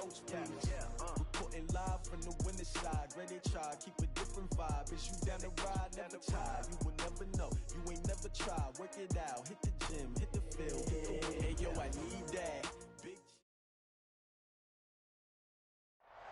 coach, please. Reporting live from the winter side. Ready to try, keep a different vibe. Is you down the ride, never tired. You will never know, you ain't never tried. Work it out, hit the gym, hit the field. Hey, yo, I need that.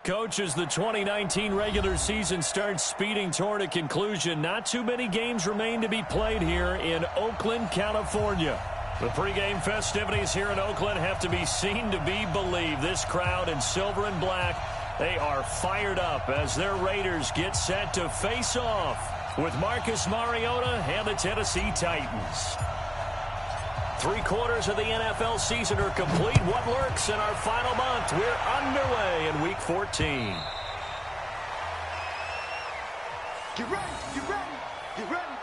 Coach, as the 2019 regular season starts speeding toward a conclusion, not too many games remain to be played here in Oakland, California. The pregame festivities here in Oakland have to be seen to be believed. This crowd in silver and black, they are fired up as their Raiders get set to face off with Marcus Mariota and the Tennessee Titans. 3/4 of the NFL season are complete. What lurks in our final month? We're underway in Week 14. Get ready, get ready, get ready.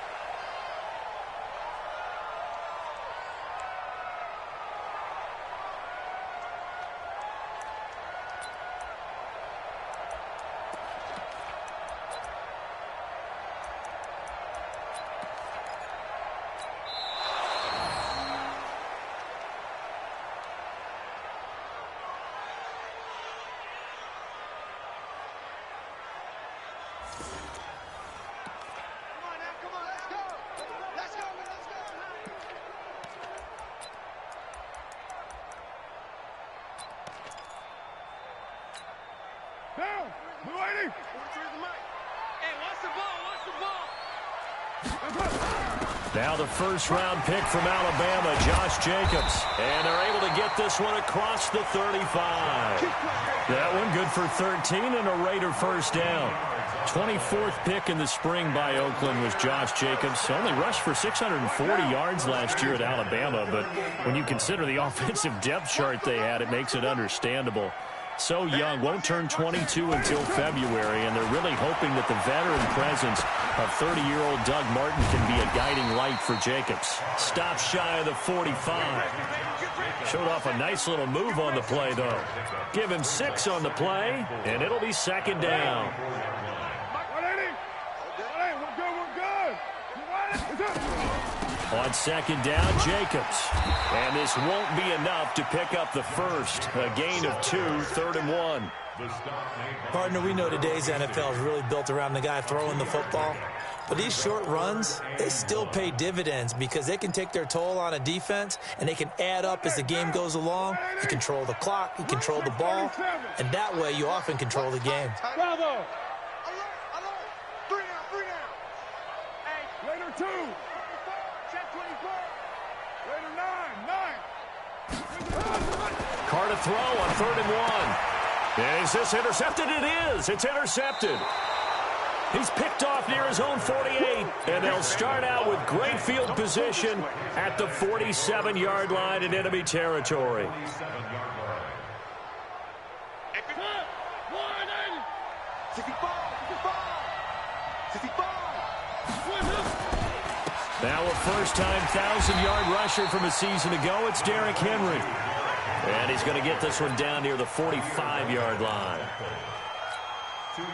Down! We're waiting! Hey, watch the ball, watch the ball! Now the first-round pick from Alabama, Josh Jacobs. And they're able to get this one across the 35. That one good for 13 and a Raider first down. 24th pick in the spring by Oakland was Josh Jacobs. Only rushed for 640 yards last year at Alabama, but when you consider the offensive depth chart they had, it makes it understandable. So young, won't turn 22 until February, and they're really hoping that the veteran presence of 30-year-old Doug Martin can be a guiding light for Jacobs. Stop shy of the 45. Showed off a nice little move on the play, though. Give him 6 on the play, and it'll be second down. On second down, Jacobs. And this won't be enough to pick up the first. A gain of 2, 3rd and 1. Partner, we know today's NFL is really built around the guy throwing the football. But these short runs, they still pay dividends because they can take their toll on a defense and they can add up as the game goes along. You control the clock, you control the ball, and that way you often control the game. Bravo! Raider 2! Raider 9! Carr to throw on 3rd and 1. Is this intercepted? It is. It's intercepted. He's picked off near his own 48, and they'll start out with great field position at the 47-yard line in enemy territory. Now a first-time 1,000-yard rusher from a season ago, it's Derrick Henry. And he's going to get this one down near the 45-yard line.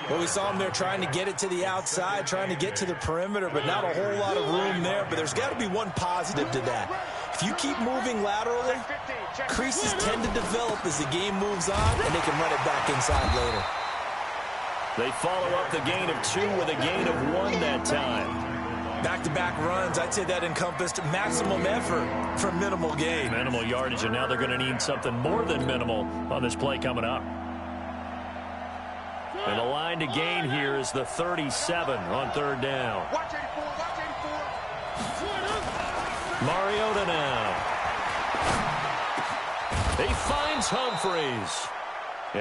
Well, we saw him there trying to get it to the outside, trying to get to the perimeter, but not a whole lot of room there. But there's got to be one positive to that. If you keep moving laterally, creases tend to develop as the game moves on, and they can run it back inside later. They follow up the gain of 2 with a gain of 1 that time. Back-to-back runs, I'd say that encompassed maximum effort for minimal gain. Minimal yardage, and now they're going to need something more than minimal on this play coming up. And the line to gain here is the 37 on 3rd down. Watch 84, watch 84. Mariota now. He finds Humphreys.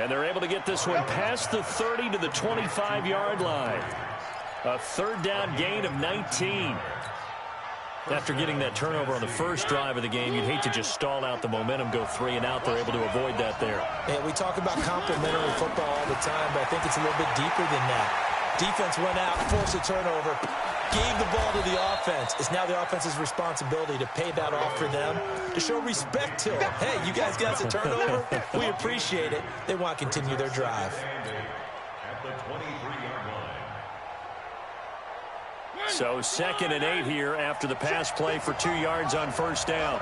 And they're able to get this one past the 30 to the 25-yard line. A 3rd down gain of 19. After getting that turnover on the first drive of the game, you'd hate to just stall out the momentum, go 3 and out. They're able to avoid that there. Yeah, we talk about complementary football all the time, but I think it's a little bit deeper than that. Defense went out, forced a turnover, gave the ball to the offense. It's now the offense's responsibility to pay that off for them, to show respect to them. Hey, you guys got us a turnover? We appreciate it. They want to continue their drive. So 2nd and 8 here after the pass play for 2 yards on first down.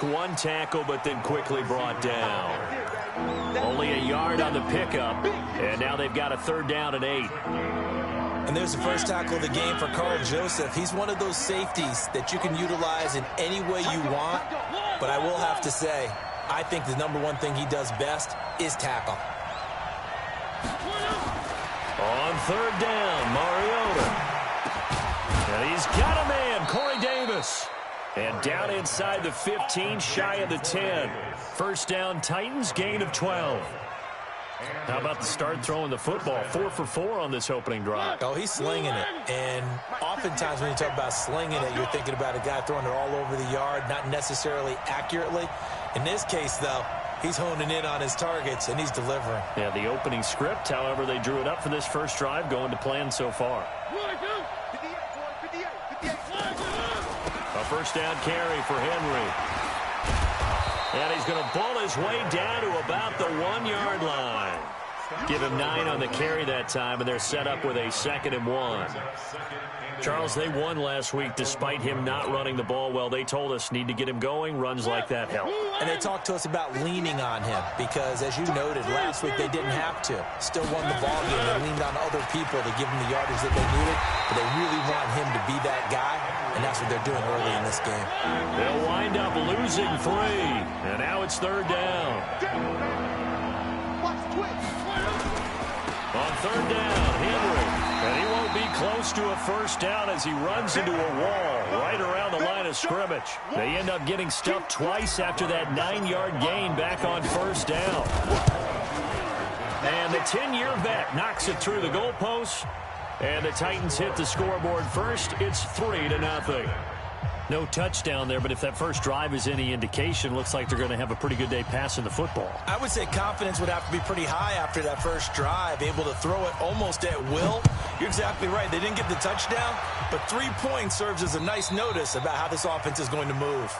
Broke one tackle, but then quickly brought down. Only a yard on the pickup, and now they've got a 3rd down and 8. And there's the first tackle of the game for Karl Joseph. He's one of those safeties that you can utilize in any way you want. But I will have to say, I think the #1 thing he does best is tackle. On 3rd down, Mariota. And he's got a man, Corey Davis. And down inside the 15, shy of the 10. First down, Titans, gain of 12. How about the start throwing the football? 4 for 4 on this opening drive. Oh, he's slinging it. And oftentimes when you talk about slinging it, you're thinking about a guy throwing it all over the yard, not necessarily accurately. In this case, though, he's honing in on his targets, and he's delivering. Yeah, the opening script, however, they drew it up for this first drive, going to plan so far. A first down carry for Henry. And he's going to bull his way down to about the 1-yard line. Give him 9 on the carry that time, and they're set up with a 2nd and 1. Charles, they won last week despite him not running the ball well. They told us need to get him going. Runs like that help. And they talked to us about leaning on him because, as you noted, last week they didn't have to. Still won the ball game. They leaned on other people to give them the yardage that they needed, but they really want him to be that guy, and that's what they're doing early in this game. They'll wind up losing 3, and now it's 3rd down. On 3rd down, Henry. And he won't be close to a first down as he runs into a wall right around the line of scrimmage. They end up getting stuffed twice after that 9-yard gain back on first down. And the 10-year vet knocks it through the goalpost. And the Titans hit the scoreboard first. It's 3-0. No touchdown there, but if that first drive is any indication, looks like they're going to have a pretty good day passing the football. I would say confidence would have to be pretty high after that first drive, able to throw it almost at will. You're exactly right. They didn't get the touchdown, but 3 points serves as a nice notice about how this offense is going to move.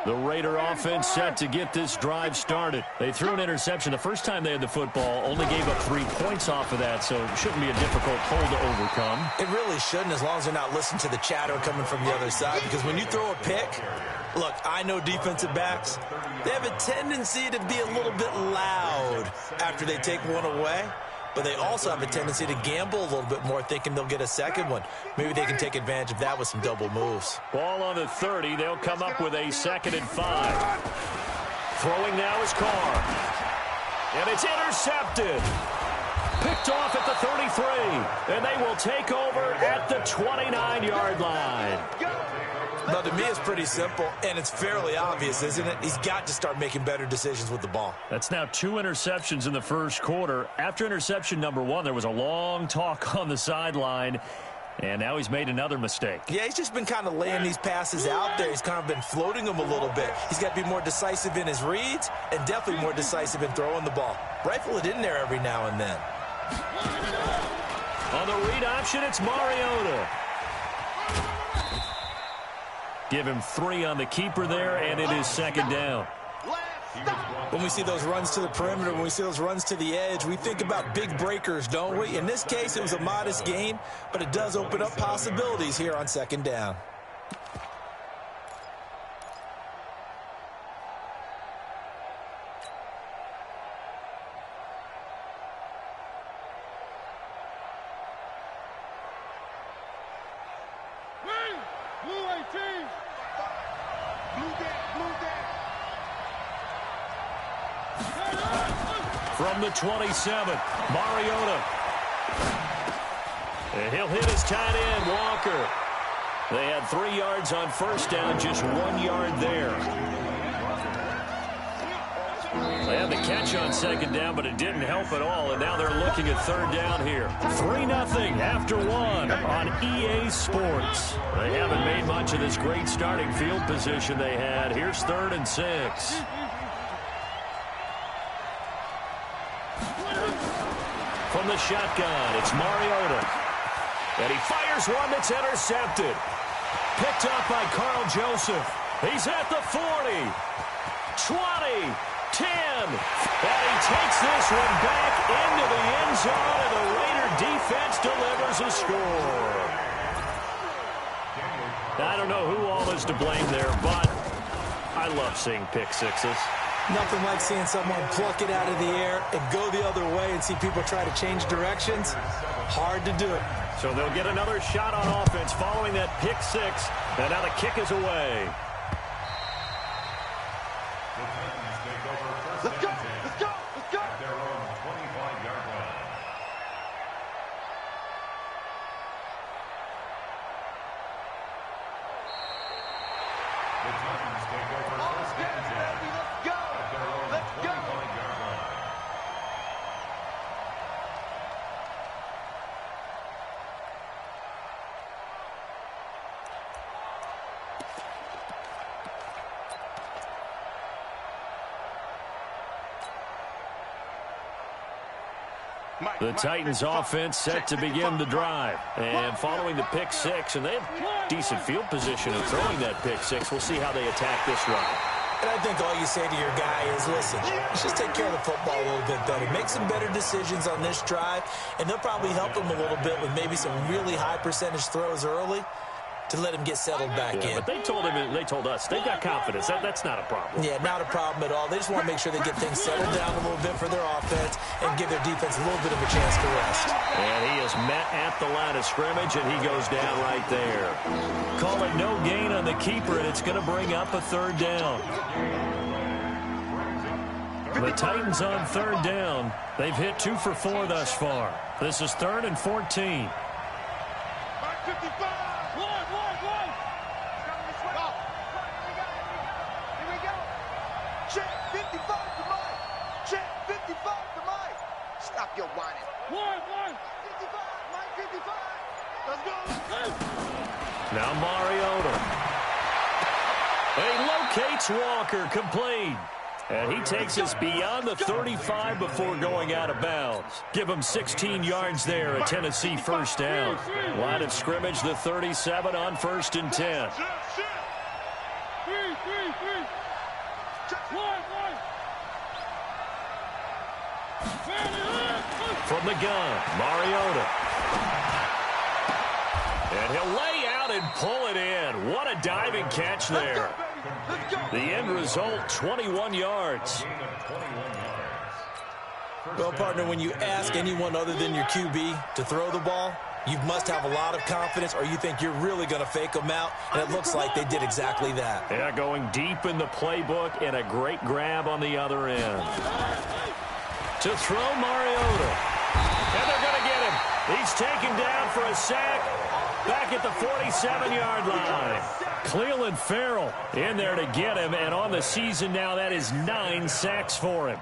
The Raider offense set to get this drive started. They threw an interception the first time they had the football, only gave up 3 points off of that, so it shouldn't be a difficult hole to overcome. It really shouldn't, as long as they're not listening to the chatter coming from the other side, because when you throw a pick, look, I know defensive backs, they have a tendency to be a little bit loud after they take one away. But they also have a tendency to gamble a little bit more, thinking they'll get a second one. Maybe they can take advantage of that with some double moves. Ball on the 30. They'll come up with a 2nd and 5. Throwing now is Carr. And it's intercepted. Picked off at the 33. And they will take over at the 29-yard line. Now, to me, it's pretty simple, and it's fairly obvious, isn't it? He's got to start making better decisions with the ball. That's now 2 interceptions in the first quarter. After interception number 1, there was a long talk on the sideline, and now he's made another mistake. Yeah, he's just been kind of laying these passes out there. He's kind of been floating them a little bit. He's got to be more decisive in his reads and definitely more decisive in throwing the ball. Rifle it in there every now and then. On the read option, it's Mariota. Give him 3 on the keeper there, and it is 2nd down. When we see those runs to the perimeter, when we see those runs to the edge, we think about big breakers, don't we? In this case, it was a modest gain, but it does open up possibilities here on 2nd down. From the 27, Mariota. And he'll hit his tight end, Walker. They had 3 yards on first down, just 1 yard there. They had the catch on 2nd down, but it didn't help at all, and now they're looking at 3rd down here. 3-0 after 1 on EA Sports. They haven't made much of this great starting field position they had. Here's 3rd and 6. From the shotgun, it's Mariota. And he fires one that's intercepted. Picked up by Karl Joseph. He's at the 40, 20, 10. And he takes this one back into the end zone, and the Raider defense delivers a score. I don't know who all is to blame there, but I love seeing pick sixes. Nothing like seeing someone pluck it out of the air and go the other way and see people try to change directions. Hard to do it. So they'll get another shot on offense following that pick six, and now the kick is away. Let's go! Let's go! Let's go! At their own 25-yard line. The Titans take over first and 10. Let's go! At their own 25-yard line. The Titans offense set to begin the drive. And following the pick six, and they have decent field position of throwing that pick six. We'll see how they attack this run. And I think all you say to your guy is, listen, let's just take care of the football a little bit better. Make some better decisions on this drive, and they'll probably help him a little bit with maybe some really high percentage throws early to let him get settled back in. But they told us they've got confidence. That's not a problem. Yeah, not a problem at all. They just want to make sure they get things settled down a little bit for their offense and give their defense a little bit of a chance to rest. And he is met at the line of scrimmage, and he goes down right there. Call it no gain on the keeper, and it's going to bring up a third down. The Titans on third down. They've hit 2 for 4 thus far. This is 3rd and 14. Stop your whining. 55, Mike 55. Let's go. Now Mariota. He locates Walker, complete. And he takes us beyond the 35 before going out of bounds. Give him 16 yards there, a Tennessee first down. Line of scrimmage, the 37 on 1st and 10. From the gun, Mariota. And he'll lay out and pull it in. What a diving catch there. The end result, 21 yards. Well, partner, when you ask anyone other than your QB to throw the ball, you must have a lot of confidence, or you think you're really going to fake them out, and it looks like they did exactly that. Yeah, going deep in the playbook, and a great grab on the other end. To throw Mariota. And they're going to get him. He's taken down for a sack back at the 47-yard line. Clelin Ferrell in there to get him, and on the season now, that is 9 sacks for him.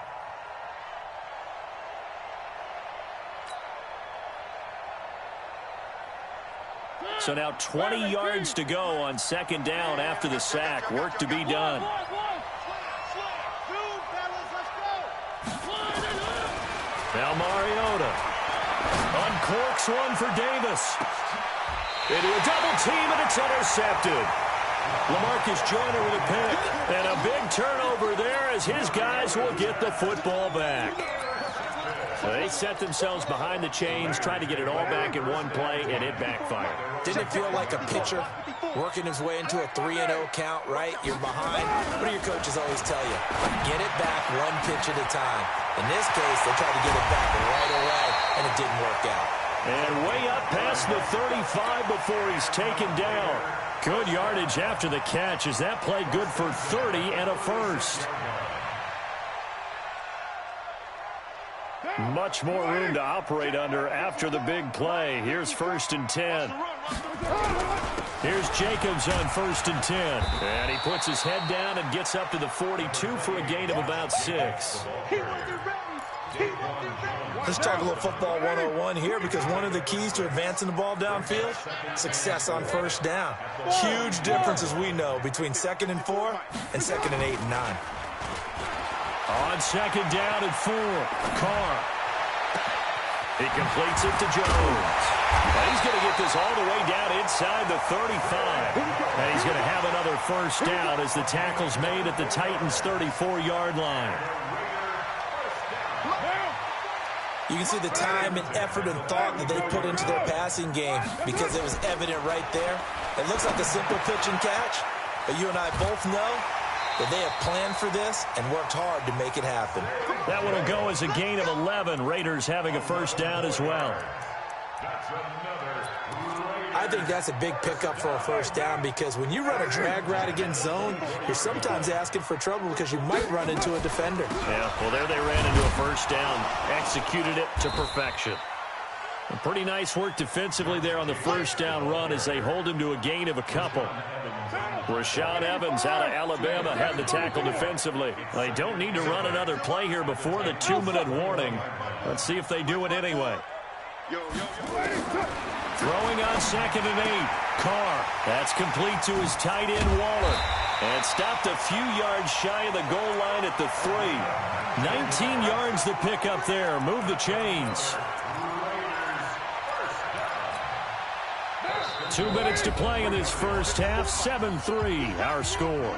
So now 20 yards to go on 2nd down after the sack. Work to be done. Now Mariota uncorks one for Davis. Into a double team, and it's intercepted. LaMarcus Joyner with a pick. And a big turnover there as his guys will get the football back. So they set themselves behind the chains, trying to get it all back in one play, and it backfired. Didn't it feel like a pitcher working his way into a 3-0 count, right? You're behind. What do your coaches always tell you? Get it back one pitch at a time. In this case, they tried to get it back right away, and it didn't work out. And way up past the 35 before he's taken down. Good yardage after the catch as that play good for 30 and a first. Much more room to operate under after the big play. Here's 1st and 10. Here's Jacobs on 1st and 10. And he puts his head down and gets up to the 42 for a gain of about 6. Let's talk a little football 101 here, because one of the keys to advancing the ball downfield, success on 1st down. Huge difference, as we know, between 2nd and 4 and 2nd and 8 and 9. On 2nd down and 4, Carr. He completes it to Jones. And he's going to get this all the way down inside the 35. And he's going to have another first down as the tackle's made at the Titans' 34-yard line. You can see the time and effort and thought that they put into their passing game because it was evident right there. It looks like a simple pitch and catch, but you and I both know that they have planned for this and worked hard to make it happen. That one will go as a gain of 11. Raiders having a first down as well. I think that's a big pickup for a first down because when you run a drag route against zone, you're sometimes asking for trouble because you might run into a defender. Yeah, well, there they ran into a first down. Executed it to perfection. And pretty nice work defensively there on the first down run as they hold him to a gain of a couple. Rashaan Evans out of Alabama had the tackle defensively. They don't need to run another play here before the 2-minute warning. Let's see if they do it anyway. Throwing on 2nd and 8. Carr. That's complete to his tight end, Waller. And stopped a few yards shy of the goal line at the 3. 19 yards to pick up there. Move the chains. 2 minutes to play in this first half. 7-3 our score.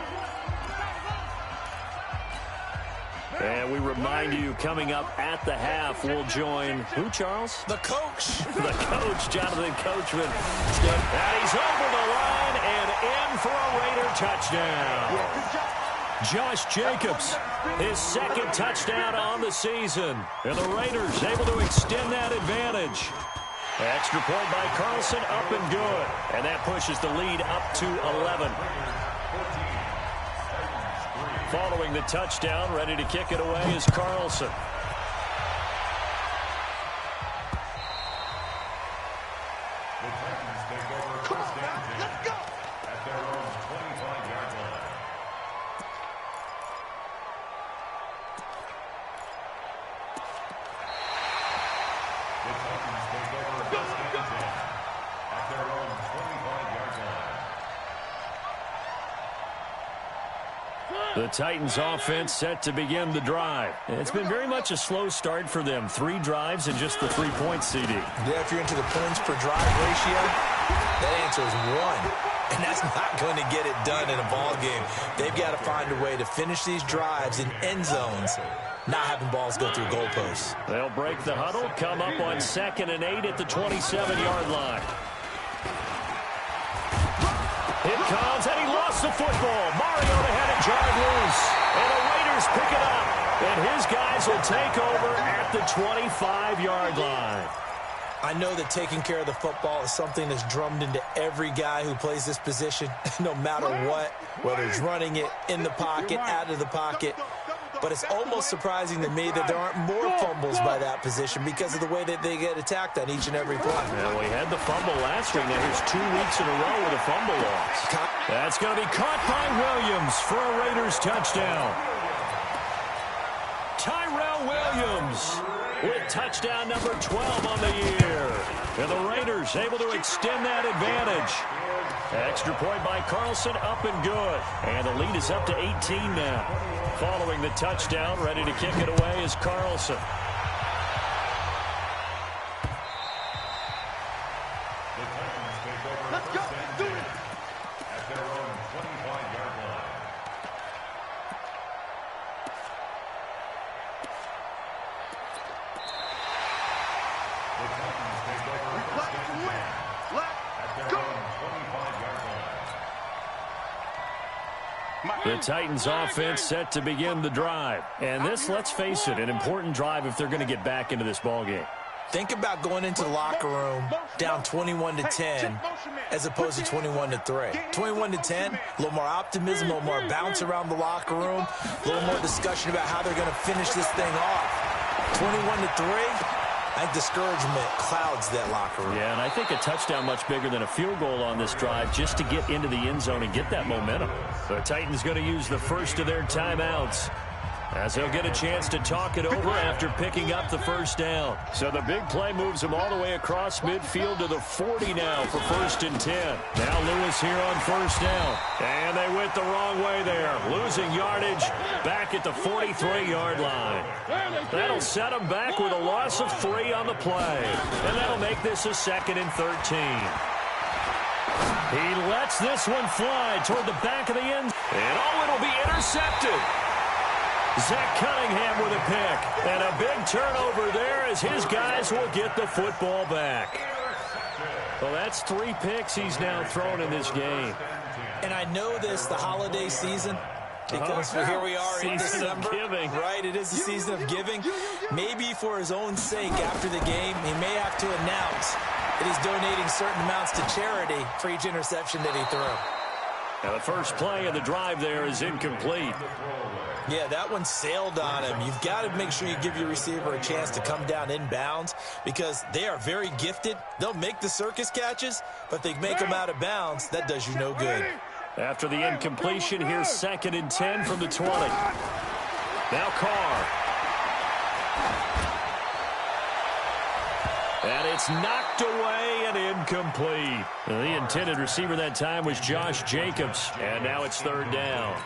And we remind you, coming up at the half, we'll join who, Charles? The coach. The coach, Jonathan Coachman. And he's over the line and in for a Raider touchdown. Josh Jacobs, his 2nd touchdown on the season. And the Raiders able to extend that advantage. Extra point by Carlson, up and good. And that pushes the lead up to 11. Following the touchdown, ready to kick it away is Carlson. The Titans take over first and 10 at their own 25-yard line. The Titans take over first and 10 at their own 25-yard line. The Titans offense set to begin the drive. It's been very much a slow start for them. 3 drives and just the 3-point CD. Yeah, if you're into the points per drive ratio, that answer is 1. And that's not going to get it done in a ball game. They've got to find a way to finish these drives in end zones, not having balls go through goalposts. They'll break the huddle, come up on 2nd and 8 at the 27-yard line. It comes, and he lost the football. Mariota had it jarred loose, and the Raiders pick it up. And his guys will take over at the 25-yard line. I know that taking care of the football is something that's drummed into every guy who plays this position, no matter what, whether it's running it, in the pocket, out of the pocket. But it's almost surprising to me that there aren't more fumbles by that position because of the way that they get attacked on each and every play. Yeah, we had the fumble last week. Now here's 2 weeks in a row with a fumble loss. That's going to be caught by Williams for a Raiders touchdown. Tyrell Williams with touchdown number 12 on the year. And the Raiders able to extend that advantage. Extra point by Carlson, up and good. And the lead is up to 18 now. Following the touchdown, ready to kick it away is Carlson. The Titans take over first and 10 at their own 25-yard line. The Titans take over first and 10 at their own 25-yard line. The Titans offense set to begin the drive. And this, let's face it, an important drive if they're going to get back into this ballgame. Think about going into the locker room down 21-10 as opposed to 21-3. 21-10, a little more optimism, a little more bounce around the locker room, a little more discussion about how they're going to finish this thing off. 21-3, I think discouragement clouds that locker room. Yeah, and I think a touchdown much bigger than a field goal on this drive just to get into the end zone and get that momentum. The Titans going to use the first of their timeouts. as he'll get a chance to talk it over after picking up the first down. So the big play moves him all the way across midfield to the 40 now for 1st and 10. Now Lewis here on 1st down. And they went the wrong way there, losing yardage back at the 43-yard line. That'll set him back with a loss of 3 on the play. And that'll make this a 2nd and 13. He lets this one fly toward the back of the end. And it'll be intercepted. Zach Cunningham with a pick. And a big turnover there as his guys will get the football back. Well, that's 3 picks he's now thrown in this game. And I know this, the holiday season, because here we are in December. Right, it is the season of giving. Maybe for his own sake after the game, he may have to announce that he's donating certain amounts to charity for each interception that he threw. Now the first play of the drive there is incomplete. Yeah, that one sailed on him. You've got to make sure you give your receiver a chance to come down inbounds because they are very gifted. They'll make the circus catches, but they make them out of bounds. That does you no good. After the incompletion, here's 2nd and 10 from the 20. Now Carr. And it's knocked away and incomplete. The intended receiver that time was Josh Jacobs. And now it's 3rd down.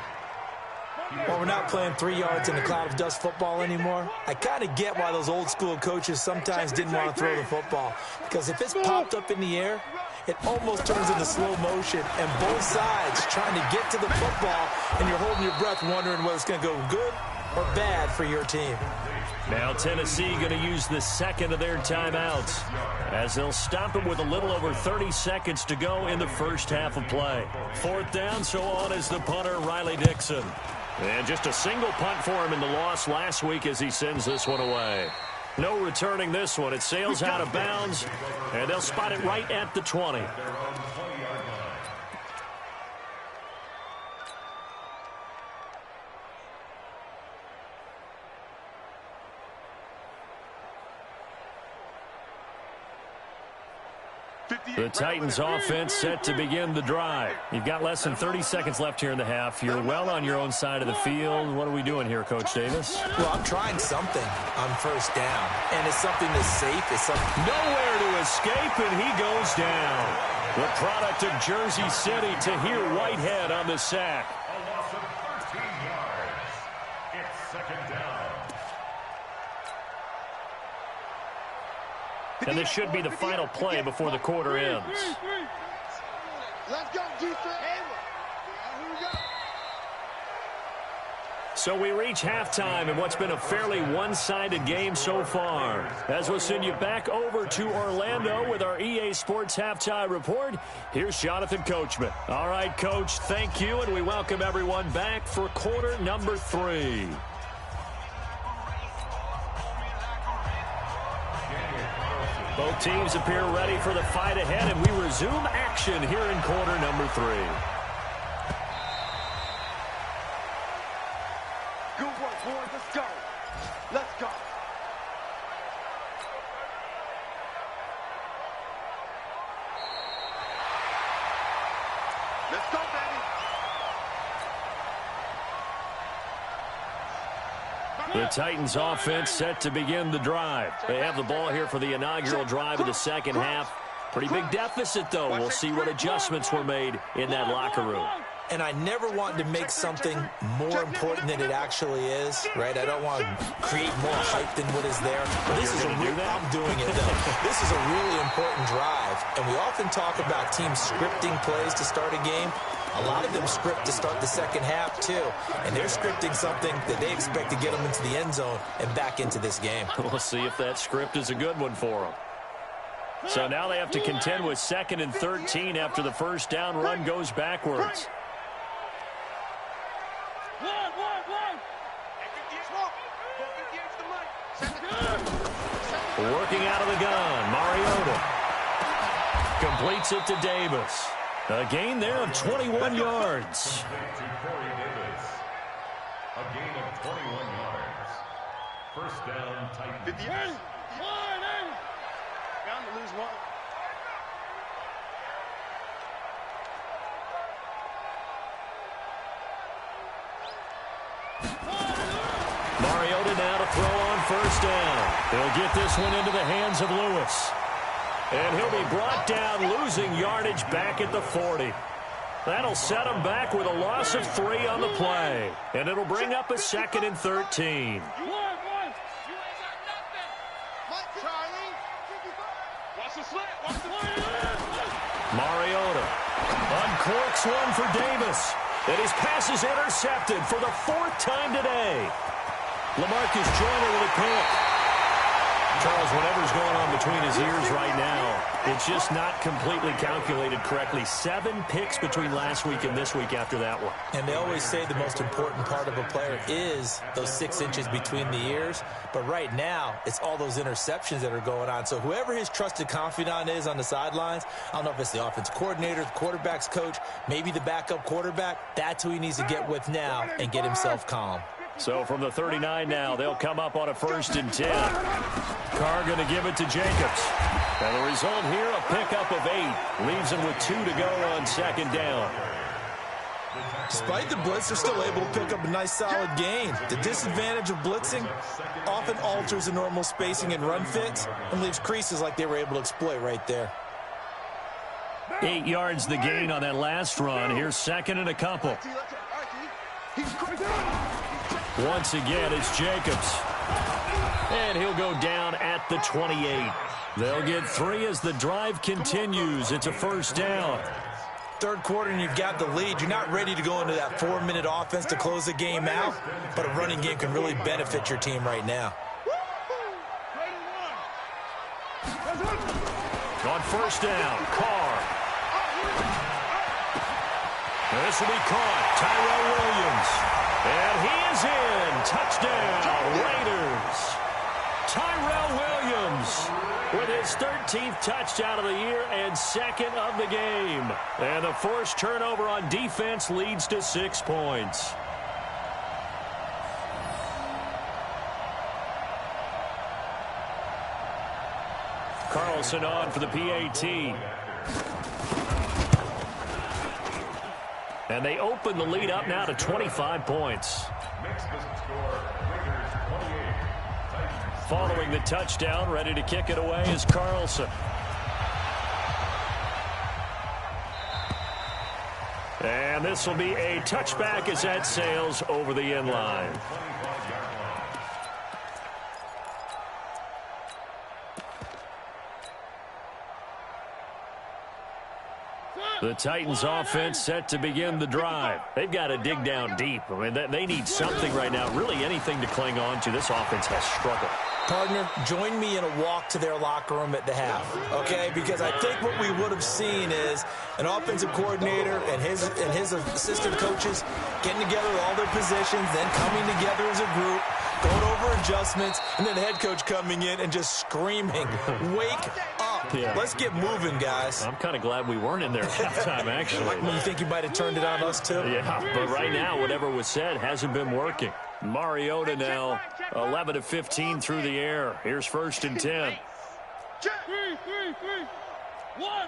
Well, we're not playing 3 yards in a cloud of dust football anymore. I kind of get why those old school coaches sometimes didn't want to throw the football. Because if it's popped up in the air, it almost turns into slow motion. And both sides trying to get to the football, and you're holding your breath wondering whether it's going to go good or bad for your team. Now Tennessee going to use the 2nd of their timeouts as they'll stop it with a little over 30 seconds to go in the first half of play. 4th down, so on is the punter, Riley Dixon. And just a single punt for him in the loss last week as he sends this one away. No returning this one. It sails out of bounds, and they'll spot it right at the 20. The Titans offense set to begin the drive. You've got less than 30 seconds left here in the half. You're well on your own side of the field. What are we doing here, Coach Davis? Well, I'm trying something on 1st down, and it's something that's safe. It's something nowhere to escape, and he goes down. The product of Jersey City, Tahir Whitehead on the sack. A loss of 13 yards. It's 2nd down. And this should be the final play before the quarter ends. Let's go, defense. Here we go. So we reach halftime in what's been a fairly one-sided game so far. As we'll send you back over to Orlando with our EA Sports Halftime Report, here's Jonathan Coachman. All right, Coach, thank you, and we welcome everyone back for quarter number 3. Both teams appear ready for the fight ahead, and we resume action here in quarter number 3. Good work, boys. Let's go. Let's go. Let's go, baby. The Titans offense set to begin the drive. They have the ball here for the inaugural drive of the second half. Pretty big deficit, though. We'll see what adjustments were made in that locker room. And I never want to make something more important than it actually is, right? I don't want to create more hype than what is there. But this is I'm doing it, though. This is a really important drive. And we often talk about teams scripting plays to start a game. A lot of them script to start the second half, too. And they're scripting something that they expect to get them into the end zone and back into this game. We'll see if that script is a good one for them. So now they have to contend with 2nd and 13 after the first down run goes backwards. Working out of the gun, Mariota completes it to Davis. A gain there of 21 yards. A gain of 21 yards. First down, Titans. Bound to lose one. Mariota now to throw on first down. He'll get this one into the hands of Lewis. And he'll be brought down, losing yardage back at the 40. That'll set him back with a loss of 3 on the play. And it'll bring up a 2nd and 13. Mariota uncorks one for Davis. And his pass is intercepted for the 4th time today. LaMarcus Joyner with a pick. Charles, whatever's going on between his ears right now, it's just not completely calculated correctly. 7 picks between last week and this week after that one. And they always say the most important part of a player is those 6 inches between the ears. But right now, it's all those interceptions that are going on. So whoever his trusted confidant is on the sidelines, I don't know if it's the offensive coordinator, the quarterback's coach, maybe the backup quarterback, that's who he needs to get with now and get himself calm. So from the 39 now, they'll come up on a 1st and 10. Carr going to give it to Jacobs. And the result here, a pickup of 8. Leaves him with 2 to go on 2nd down. Despite the blitz, they're still able to pick up a nice solid gain. The disadvantage of blitzing often alters the normal spacing and run fits and leaves creases like they were able to exploit right there. 8 yards the gain on that last run. Here's 2nd and a couple. Once again, it's Jacobs. And he'll go down at the 28. They'll get 3 as the drive continues. It's a 1st down. 3rd quarter and you've got the lead. You're not ready to go into that 4-minute offense to close the game out, but a running game can really benefit your team right now. On 1st down, Carr. This will be caught. Tyrell Williams. And he is in. Touchdown, Raiders. Tyrell Williams with his 13th touchdown of the year and 2nd of the game. And the forced turnover on defense leads to 6 points. Carlson on for the PAT. And they open the lead up now to 25 points. Following the touchdown, ready to kick it away is Carlson. And this will be a touchback as that sails over the end line. The Titans offense set to begin the drive. They've got to dig down deep. I mean, they need something right now, really anything to cling on to. This offense has struggled. Partner, join me in a walk to their locker room at the half, okay? Because I think what we would have seen is an offensive coordinator and his assistant coaches getting together with all their positions, then coming together as a group, going over adjustments, and then the head coach coming in and just screaming, wake up. Yeah. Let's get moving, guys. I'm kind of glad we weren't in there at halftime, actually. You think you might have turned it on us, too? Yeah, but right now, whatever was said hasn't been working. Mariota now 11 of 15 through the air. Here's 1st and 10. 3. 1.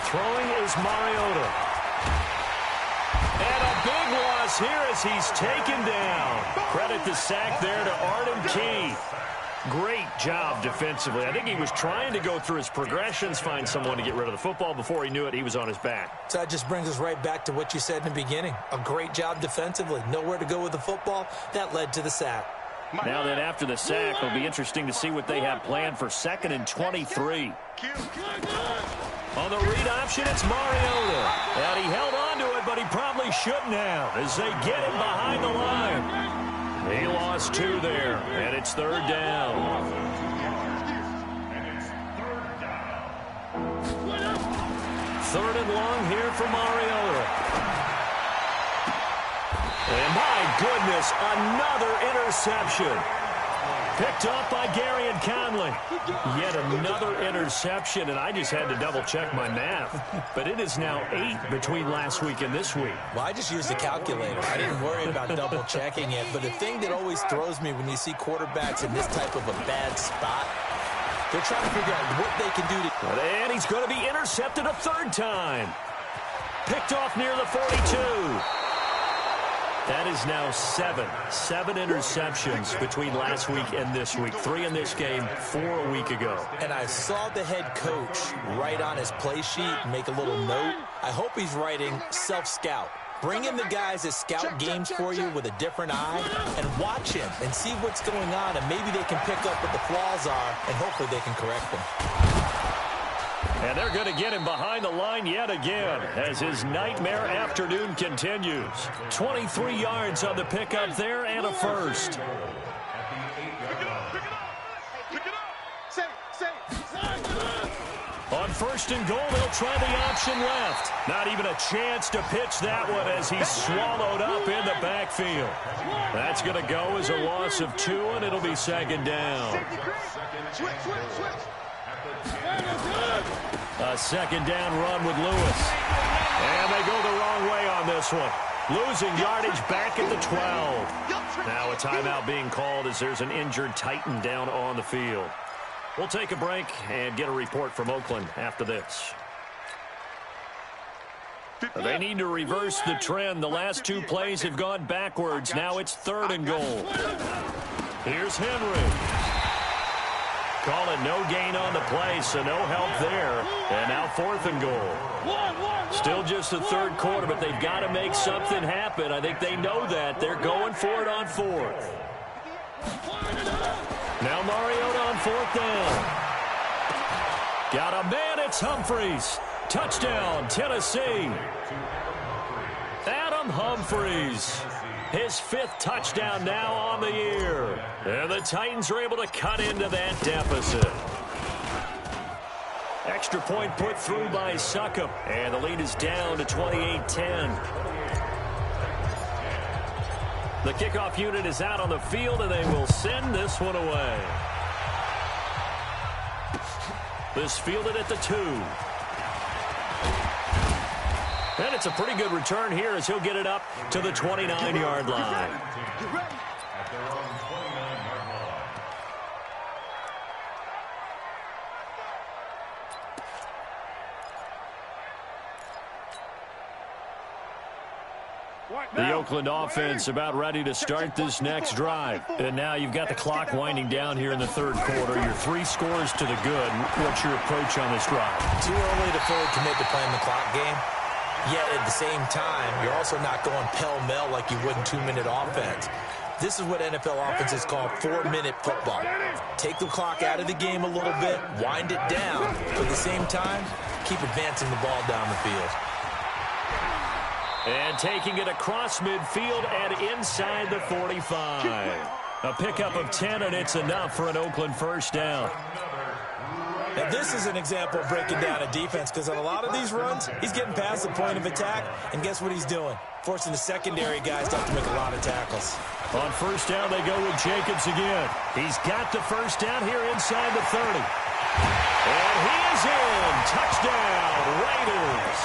Throwing is Mariota. And a big loss here as he's taken down. Credit the sack there to Arden Key. Great job defensively. I think he was trying to go through his progressions, find someone to get rid of the football. Before he knew it, he was on his back. So that just brings us right back to what you said in the beginning. A great job defensively. Nowhere to go with the football. That led to the sack. Now then, after the sack, it'll be interesting to see what they have planned for 2nd and 23. On the read option, it's Mariota. And he held on to it, but he probably shouldn't have as they get him behind the line. He lost 2 there, and it's 3rd down. 3rd and long here for Mariota. And my goodness, another interception. Picked off by Garyon Conley. Yet another interception, and I just had to double-check my math. But it is now 8 between last week and this week. Well, I just used the calculator. I didn't worry about double-checking it. But the thing that always throws me when you see quarterbacks in this type of a bad spot, they're trying to figure out what they can do to... And he's going to be intercepted a 3rd time. Picked off near the 42. That is now seven interceptions between last week and this week. 3 in this game, 4 a week ago. And I saw the head coach write on his play sheet, make a little note. I hope he's writing self-scout. Bring in the guys that scout games for you with a different eye and watch him and see what's going on, and maybe they can pick up what the flaws are, and hopefully they can correct them. And they're going to get him behind the line yet again as his nightmare afternoon continues. 23 yards on the pickup there and a first. On first and goal, they'll try the option left. Not even a chance to pitch that one as he's swallowed up in the backfield. That's going to go as a loss of 2, and it'll be second down. A second down run with Lewis. And they go the wrong way on this one. Losing yardage back at the 12. Now a timeout being called as there's an injured Titan down on the field. We'll take a break and get a report from Oakland after this. They need to reverse the trend. The last 2 plays have gone backwards. Now it's 3rd and goal. Here's Henry. Call it no gain on the play, so no help there. And now 4th and goal. Still just the 3rd quarter, but they've got to make something happen. I think they know that. They're going for it on 4th. Now Mariota on 4th down. Got a man, it's Humphries. Touchdown, Tennessee. Adam Humphries. His 5th touchdown now on the year. And the Titans are able to cut into that deficit. Extra point put through by Succop. And the lead is down to 28-10. The kickoff unit is out on the field, and they will send this one away. This fielded at the 2. And it's a pretty good return here as he'll get it up to the 29-yard line. At their own 29-yard line. The Oakland offense about ready to start this next drive. And now you've got the clock winding down here in the 3rd quarter. You're 3 scores to the good. What's your approach on this drive? Too early to fully commit to playing the clock game. Yet at the same time, you're also not going pell-mell like you would in 2-minute offense. This is what NFL offenses call 4-minute football. Take the clock out of the game a little bit, wind it down, but at the same time, keep advancing the ball down the field. And taking it across midfield and inside the 45. A pickup of 10, and it's enough for an Oakland first down. Now, this is an example of breaking down a defense, because on a lot of these runs, he's getting past the point of attack, and guess what he's doing? Forcing the secondary guys to have to make a lot of tackles. On first down, they go with Jacobs again. He's got the first down here inside the 30. And he is in. Touchdown, Raiders.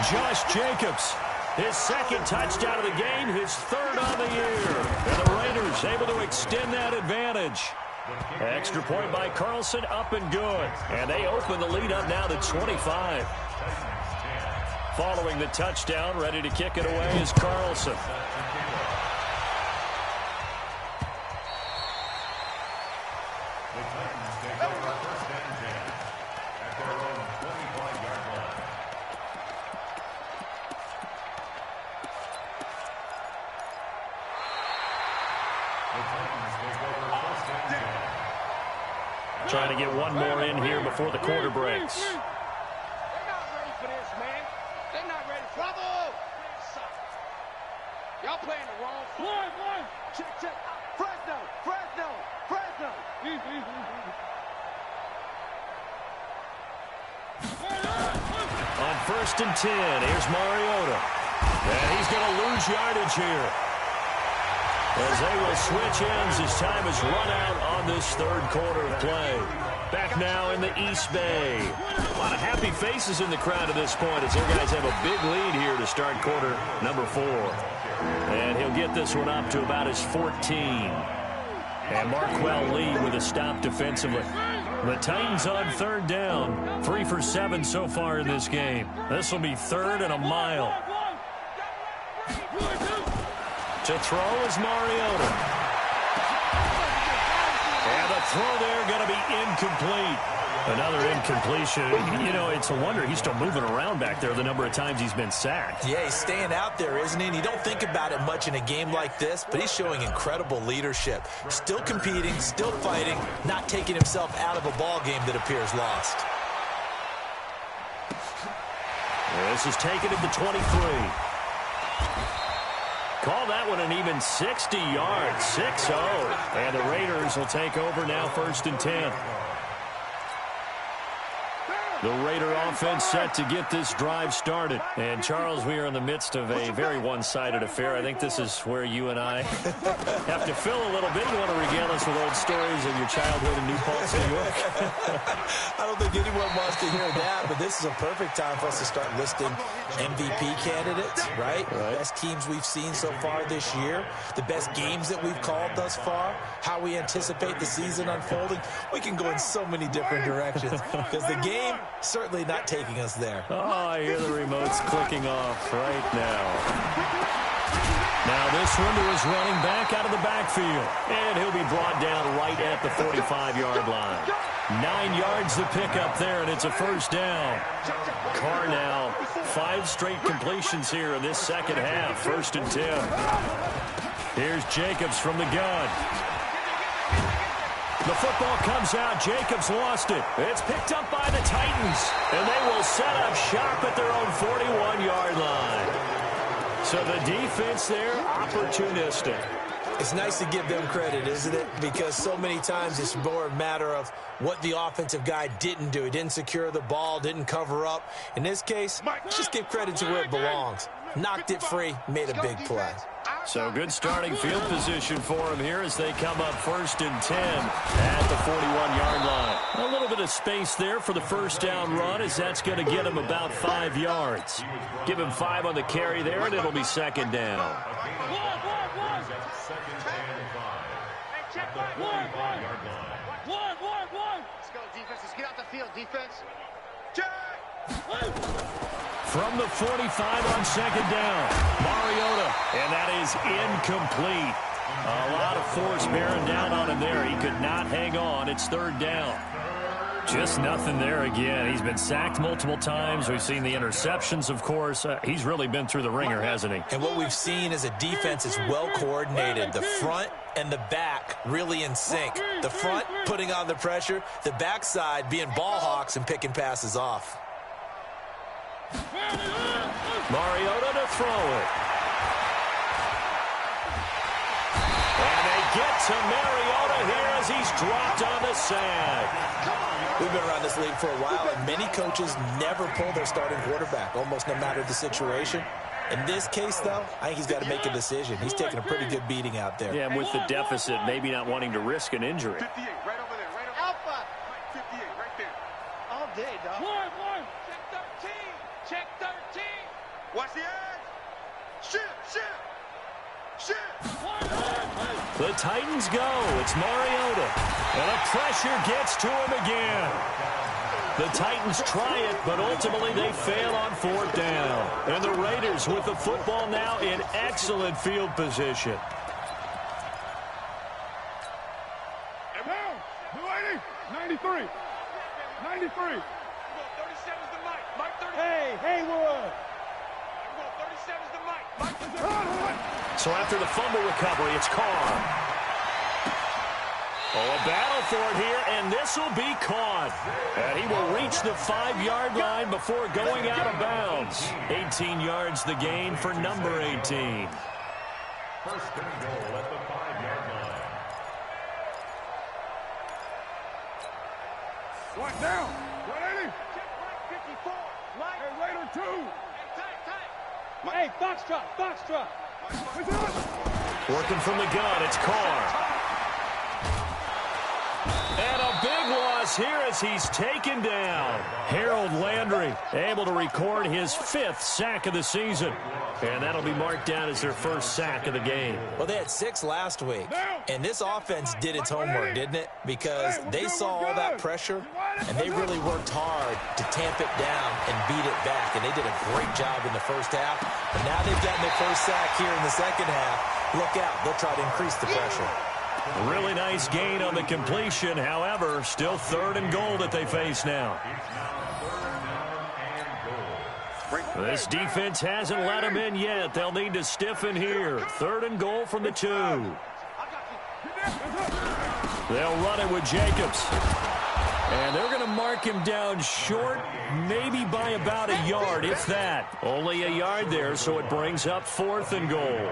Josh Jacobs, his 2nd touchdown of the game, his 3rd on the year. And the Raiders able to extend that advantage. Extra point by Carlson, up and good. And they open the lead up now to 25. Following the touchdown, ready to kick it away is Carlson. The Titans take over first and 10 at their own 25-yard line. The Titans take over first and 10. Trying to get one more in here before the quarter breaks. They're not ready for this, man. They're not ready for it. Y'all playing the wrong one. Check. Fresno. On first and 10, here's Mariota. And he's going to lose yardage here. As they will switch ends as time is run out on this 3rd quarter of play. Back now in the East Bay. A lot of happy faces in the crowd at this point as their guys have a big lead here to start quarter number 4. And he'll get this one up to about his 14. And Marquell Lee with a stop defensively. The Titans on 3rd down. 3 for 7 so far in this game. This will be 3rd and a mile. To throw is Mariota. And the throw there going to be incomplete. Another incompletion. You know, it's a wonder he's still moving around back there the number of times he's been sacked. Yeah, he's staying out there, isn't he? And you don't think about it much in a game like this, but he's showing incredible leadership. Still competing, still fighting, not taking himself out of a ball game that appears lost. This is taken at the 23. Call that one an even 60 yards, 6-0. And the Raiders will take over now, 1st and 10. The Raider offense set to get this drive started. And, Charles, we are in the midst of a very one-sided affair. I think this is where you and I have to fill a little bit. You want to regale us with old stories of your childhood in New Paltz, New York? I don't think anyone wants to hear that, but this is a perfect time for us to start listing MVP candidates, right? Best teams we've seen so far this year, the best games that we've called thus far, how we anticipate the season unfolding. We can go in so many different directions because the game certainly not taking us there. Oh, I hear the remotes clicking off right now. Now this one to his running back out of the backfield. And he'll be brought down right at the 45-yard line. 9 yards to pick up there, and it's a 1st down. Carr now 5 straight completions here in this second half. 1st and 10. Here's Jacobs from the gun. The football comes out. Jacobs lost it. It's picked up by the Titans. And they will set up shop at their own 41-yard line. So the defense there, opportunistic. It's nice to give them credit, isn't it? Because so many times it's more a matter of what the offensive guy didn't do. He didn't secure the ball, didn't cover up. In this case, just give credit to where it belongs. Knocked it free, made a big play. So good starting field position for him here as they come up 1st and 10 at the 41-yard line. A little bit of space there for the 1st down run as that's going to get him about 5 yards. Give him 5 on the carry there, and it'll be 2nd down. Let's go, defense. Let's get out the field, defense. From the 45 on 2nd down, Mariota, and that is incomplete. A lot of force bearing down on him there. He could not hang on. It's 3rd down. Just nothing there again. He's been sacked multiple times. We've seen the interceptions, of course. He's really been through the ringer, hasn't he? And what we've seen is a defense that's well coordinated. The front and the back really in sync. The front putting on the pressure, the backside being ball hawks and picking passes off. Mariota to throw it. And they get to Mariota here as he's dropped on the sack. We've been around this league for a while, and many coaches never pull their starting quarterback, almost no matter the situation. In this case, though, I think he's got to make a decision. He's taking a pretty good beating out there. Yeah, and with the deficit, maybe not wanting to risk an injury. 58, right over there, right over there. Alpha. 58, right there. All day, dog. One. Check 13. Watch the edge. Shit. The Titans go. It's Mariota. And the pressure gets to him again. The Titans try it, but ultimately they fail on 4th down. And the Raiders with the football now in excellent field position. And now, Blue 80, 93. 93. 37's the mic. Mike 30. Hey, Haywood. 37's the mic. So after the fumble recovery, it's Carr. Oh, a battle for it here, and this will be caught. And he will reach the 5-yard line before going out of bounds. 18 yards the gain for number 18. 1st and goal at the 5-yard line. One down. 180. Check right 54. Mike. Hey, Raider 2. Tight. Hey, Foxtrot. Working from the gun, it's Carr. And a big loss here as he's taken down. Harold Landry able to record his 5th sack of the season. And that'll be marked down as their 1st sack of the game. Well, they had 6 last week, and this offense did its homework, didn't it? Because they saw all that pressure, and they really worked hard to tamp it down and beat it back, and they did a great job in the 1st half. But now they've gotten their 1st sack here in the 2nd half. look out. They'll try to increase the pressure. Really nice gain on the completion. However, still 3rd and goal that they face now. This defense hasn't let them in yet. They'll need to stiffen here. 3rd and goal from the 2. They'll run it with Jacobs. And they're going to mark him down short, maybe by about a yard, if that. Only a yard there, so it brings up 4th and goal.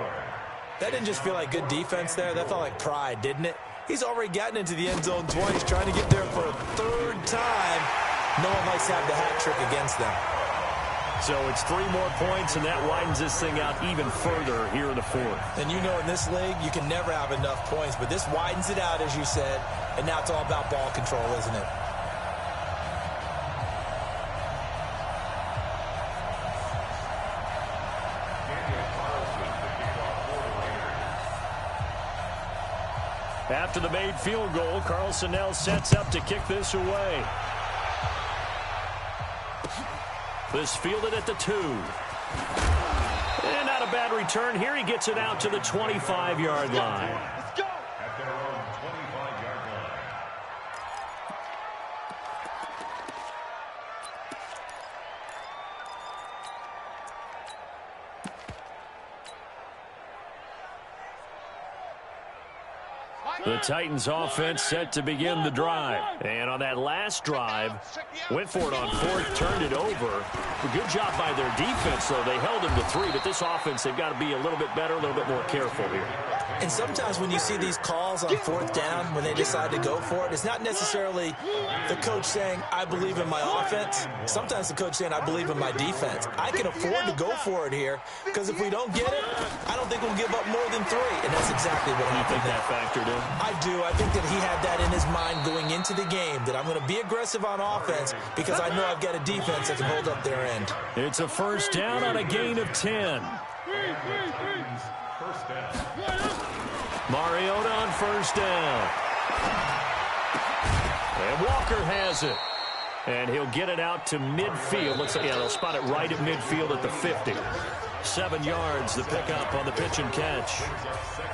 That didn't just feel like good defense there. That felt like pride, didn't it? He's already gotten into the end zone twice, trying to get there for a 3rd time. No one likes to have the hat trick against them. So it's 3 more points, and that widens this thing out even further here in the 4th. And you know in this league, you can never have enough points, but this widens it out, as you said, and now it's all about ball control, isn't it? After the made field goal, Carlson now sets up to kick this away. This fielded at the 2. And not a bad return here. He gets it out to the 25-yard line. Let's go. At their own 25-yard line. The Titans offense set to begin the drive. And on that last drive, went for it on 4th, turned it over. A good job by their defense, though. They held him to 3, but this offense, they've got to be a little bit better, a little bit more careful here. And sometimes when you see these calls on 4th down, when they decide to go for it, it's not necessarily the coach saying, I believe in my offense. Sometimes the coach saying, I believe in my defense. I can afford to go for it here, because if we don't get it, I don't think we'll give up more than 3. And that's exactly what happened. You think that factored in? I do. I think that he had that in his mind going into the game, that I'm going to be aggressive on offense because I know I've got a defense that can hold up their end. It's a 1st down on a gain of 10. First down. Mariota on 1st down. And Walker has it. And he'll get it out to midfield. Looks like, yeah, they'll spot it right at midfield at the 50. 7 yards, the pickup on the pitch and catch.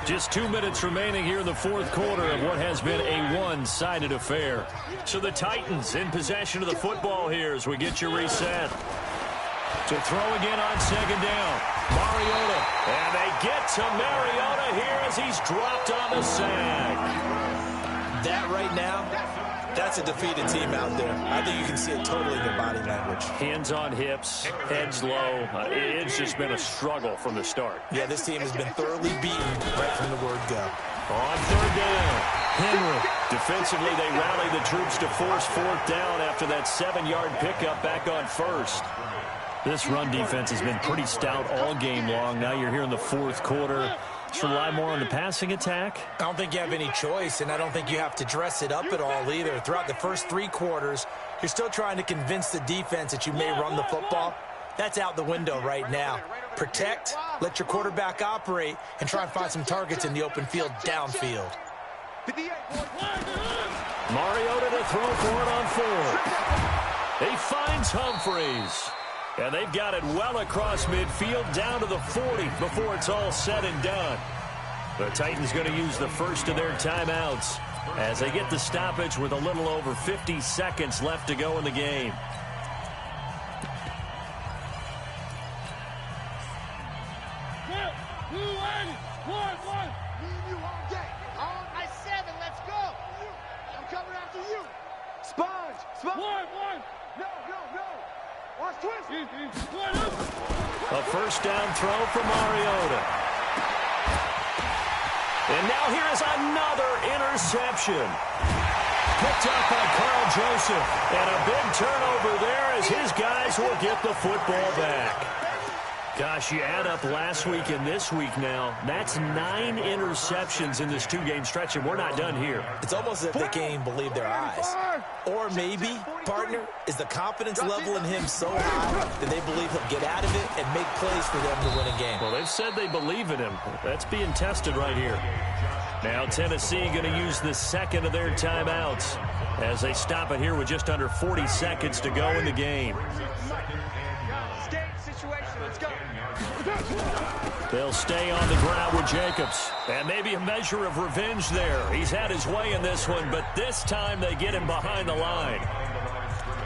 Just 2 minutes remaining here in the 4th quarter of what has been a one-sided affair. So the Titans in possession of the football here as we get you reset. To throw again on 2nd down. Mariota. And they get to Mariota here as he's dropped on the sack. That right now, that's a defeated team out there. I think you can see it totally in their body language. Hands on hips, heads low. It's just been a struggle from the start. Yeah, this team has been thoroughly beaten right from the word go. On 3rd down, Henry. Defensively, they rally the troops to force 4th down after that 7-yard pickup back on 1st. This run defense has been pretty stout all game long. Now you're here in the 4th quarter. Just rely more on the passing attack? I don't think you have any choice, and I don't think you have to dress it up at all either. Throughout the first 3 quarters, you're still trying to convince the defense that you may run the football. That's out the window right now. Protect, let your quarterback operate, and try and find some targets in the open field downfield. Mariota to throw for it on 4th. He finds Humphreys. And they've got it well across midfield down to the 40 before it's all said and done. The Titans going to use the first of their timeouts as they get the stoppage with a little over 50 seconds left to go in the game. A 1st down throw for Mariota. And now here is another interception. Picked up by Carl Joseph. And a big turnover there as his guys will get the football back. Gosh, you add up last week and this week now, that's 9 interceptions in this 2-game stretch, and we're not done here. It's almost as if they can't even believe their eyes. Or maybe, partner, is the confidence level in him so high that they believe he'll get out of it and make plays for them to win a game. Well, they've said they believe in him. That's being tested right here. Now Tennessee going to use the 2nd of their timeouts as they stop it here with just under 40 seconds to go in the game. Situation, let's go. They'll stay on the ground with Jacobs. And maybe a measure of revenge there. He's had his way in this one, but this time they get him behind the line.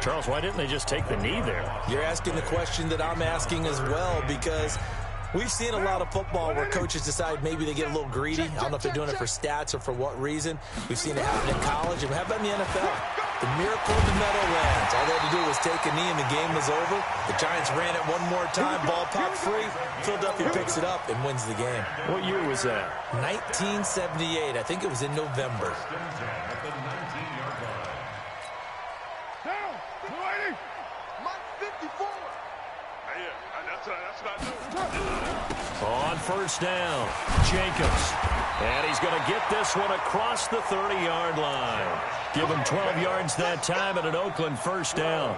Charles, why didn't they just take the knee there? You're asking the question that I'm asking as well, because we've seen a lot of football where coaches decide maybe they get a little greedy. I don't know if they're doing it for stats or for what reason. We've seen it happen in college, and how about in the NFL? The miracle of the Meadowlands. All they had to do was take a knee, and the game was over. The Giants ran it one more time. Ball popped free. Philadelphia picks it up and wins the game. What year was that? 1978. I think it was in November. On first down, Jacobs. And he's going to get this one across the 30-yard line. Give him 12 yards that time and an Oakland first down.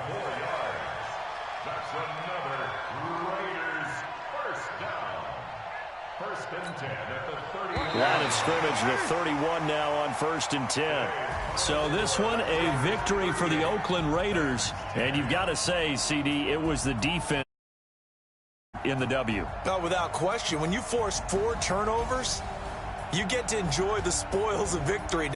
That's another Raiders first down. First and 10 at the 30. Line of scrimmage, the 31 now on first and 10. So this one, a victory for the Oakland Raiders. And you've got to say, CD, it was the defense in the W. No, without question. When you force 4 turnovers, you get to enjoy the spoils of victory.